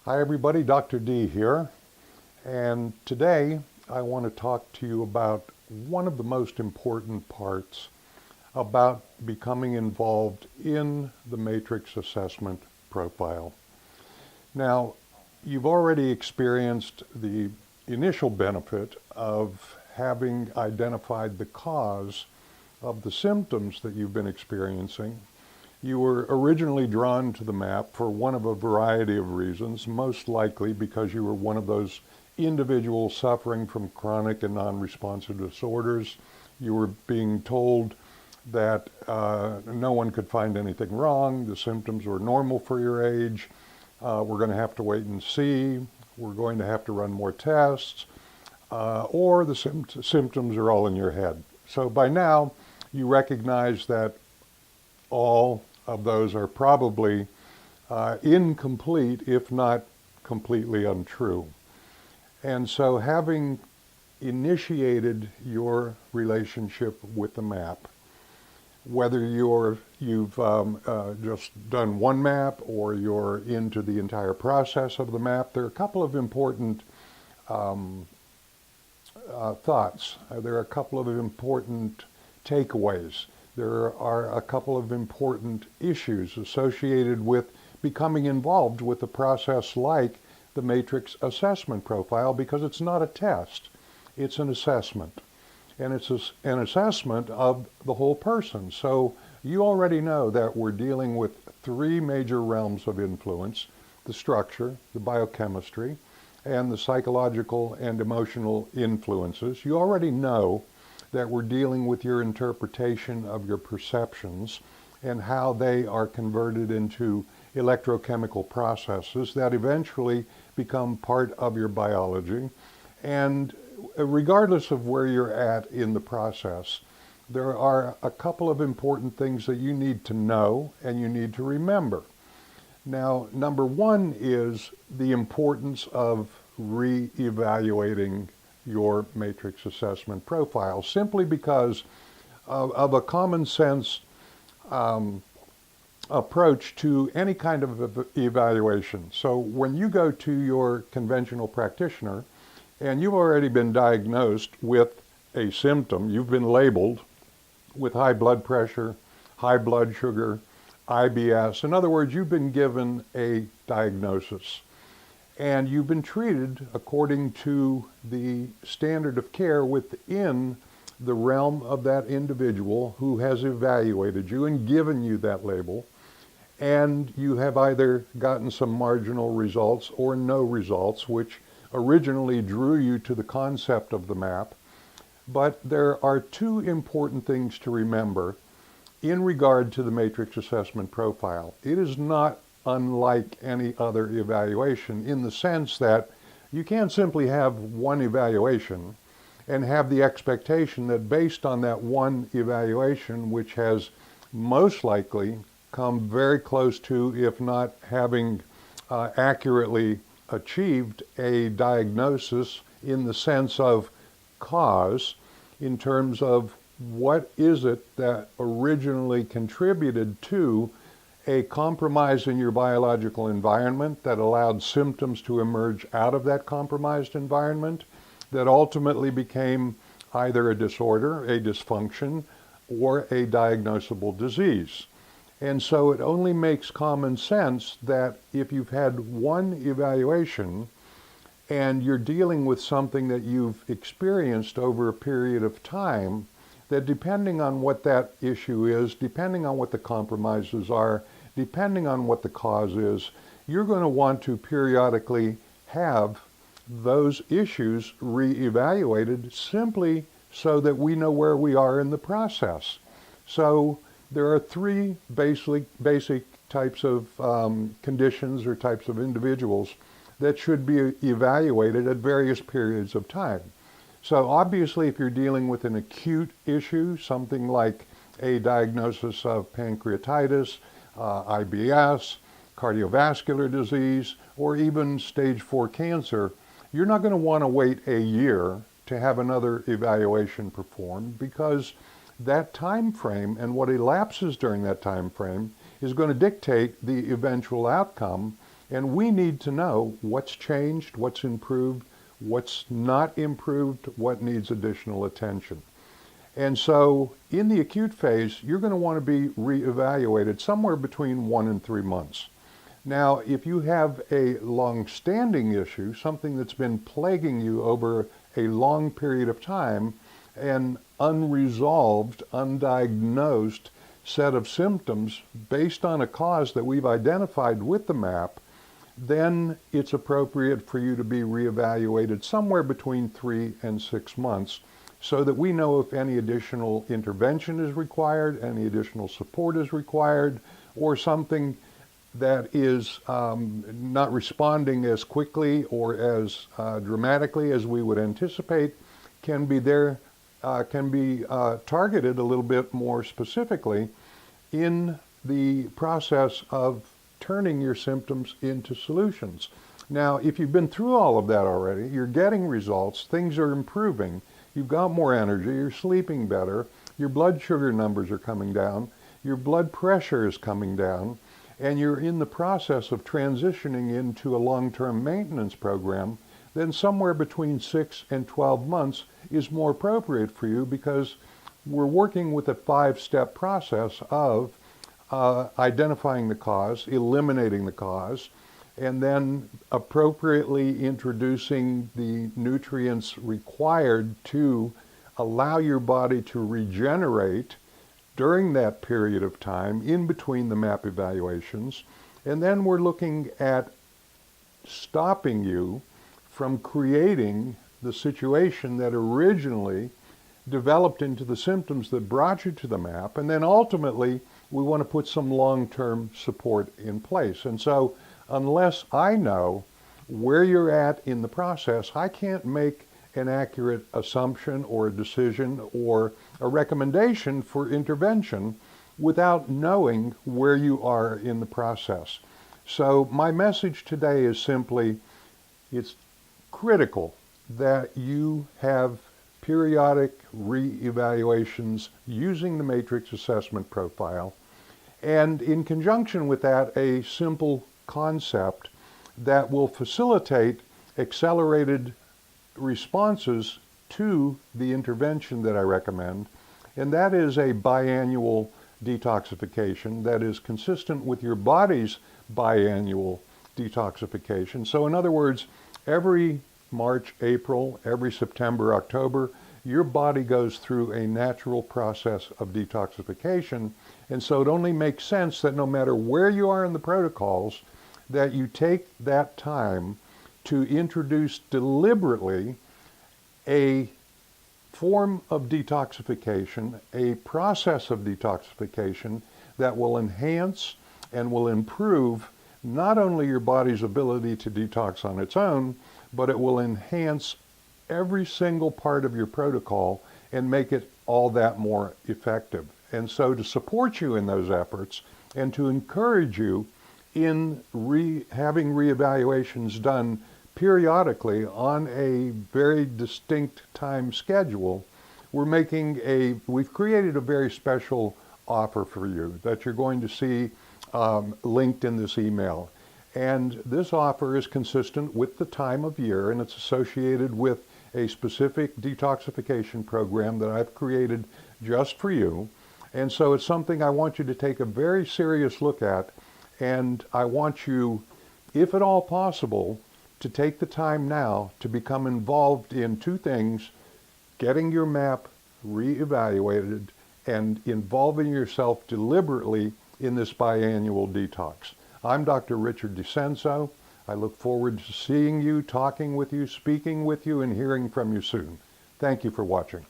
Hi everybody, Dr. D here, and today I want to talk to you about one of the most important parts about becoming involved in the matrix assessment profile. Now, you've already experienced the initial benefit of having identified the cause of the symptoms that you've been experiencing. You were originally drawn to the map for one of a variety of reasons, most likely because you were one of those individuals suffering from chronic and non-responsive disorders. You were being told that no one could find anything wrong, the symptoms were normal for your age, we're going to have to wait and see, we're going to have to run more tests, or the symptoms are all in your head. So by now, you recognize that all of those are probably incomplete, if not completely untrue. And so having initiated your relationship with the map, whether you've just done one map or you're into the entire process of the map, there are a couple of important thoughts. There are a couple of important takeaways. There are a couple of important issues associated with becoming involved with a process like the matrix assessment profile, because it's not a test, it's an assessment. And it's an assessment of the whole person. So you already know that we're dealing with three major realms of influence: the structure, the biochemistry, and the psychological and emotional influences. You already know that we're dealing with your interpretation of your perceptions and how they are converted into electrochemical processes that eventually become part of your biology. And regardless of where you're at in the process, there are a couple of important things that you need to know and you need to remember. Now, number one is the importance of re-evaluating your matrix assessment profile, simply because of a common sense approach to any kind of evaluation. So when you go to your conventional practitioner and you've already been diagnosed with a symptom, you've been labeled with high blood pressure, high blood sugar, IBS. In other words, you've been given a diagnosis, and you've been treated according to the standard of care within the realm of that individual who has evaluated you and given you that label. And you have either gotten some marginal results or no results, which originally drew you to the concept of the map. But there are two important things to remember in regard to the matrix assessment profile. It is not unlike any other evaluation, in the sense that you can't simply have one evaluation and have the expectation that based on that one evaluation, which has most likely come very close to, if not having accurately achieved a diagnosis in the sense of cause, in terms of what is it that originally contributed to a compromise in your biological environment that allowed symptoms to emerge out of that compromised environment that ultimately became either a disorder, a dysfunction, or a diagnosable disease. And so it only makes common sense that if you've had one evaluation and you're dealing with something that you've experienced over a period of time, that depending on what that issue is, depending on what the compromises are, depending on what the cause is, you're going to want to periodically have those issues re-evaluated, simply so that we know where we are in the process. So there are three basic types of conditions or types of individuals that should be evaluated at various periods of time. So obviously, if you're dealing with an acute issue, something like a diagnosis of pancreatitis, IBS, cardiovascular disease, or even stage 4 cancer, you're not going to want to wait a year to have another evaluation performed, because that time frame and what elapses during that time frame is going to dictate the eventual outcome And we need to know what's changed, what's improved, what's not improved, what needs additional attention. And so in the acute phase, you're going to want to be reevaluated somewhere between 1 and 3 months. Now, if you have a long-standing issue, something that's been plaguing you over a long period of time, an unresolved, undiagnosed set of symptoms based on a cause that we've identified with the MAP, then it's appropriate for you to be reevaluated somewhere between 3 and 6 months so that we know if any additional intervention is required, any additional support is required, or something that is not responding as quickly or as dramatically as we would anticipate can be targeted a little bit more specifically in the process of turning your symptoms into solutions. Now, if you've been through all of that already, you're getting results, things are improving, you've got more energy, you're sleeping better, your blood sugar numbers are coming down, your blood pressure is coming down, and you're in the process of transitioning into a long-term maintenance program, then somewhere between 6 and 12 months is more appropriate for you because we're working with a 5-step process of identifying the cause, eliminating the cause, and then appropriately introducing the nutrients required to allow your body to regenerate during that period of time in between the MAP evaluations. And then we're looking at stopping you from creating the situation that originally developed into the symptoms that brought you to the MAP. And then ultimately, we want to put some long-term support in place. And so unless I know where you're at in the process, I can't make an accurate assumption or a decision or a recommendation for intervention without knowing where you are in the process. So my message today is simply, it's critical that you have periodic re-evaluations using the matrix assessment profile, and in conjunction with that, a simple concept that will facilitate accelerated responses to the intervention that I recommend, and that is a biannual detoxification that is consistent with your body's biannual detoxification. So in other words, every March, April, every September, October, your body goes through a natural process of detoxification. And so it only makes sense that no matter where you are in the protocols, that you take that time to introduce deliberately a form of detoxification, a process of detoxification that will enhance and will improve not only your body's ability to detox on its own, but it will enhance every single part of your protocol and make it all that more effective. And so to support you in those efforts and to encourage you in having reevaluations done periodically on a very distinct time schedule, we've created a very special offer for you that you're going to see linked in this email. And this offer is consistent with the time of year, and it's associated with a specific detoxification program that I've created just for you. And so it's something I want you to take a very serious look at, and I want you, if at all possible, to take the time now to become involved in 2 things: getting your MAP reevaluated and involving yourself deliberately in this biannual detox. I'm Dr. Richard DiCenso. I look forward to seeing you, talking with you, speaking with you, and hearing from you soon. Thank you for watching.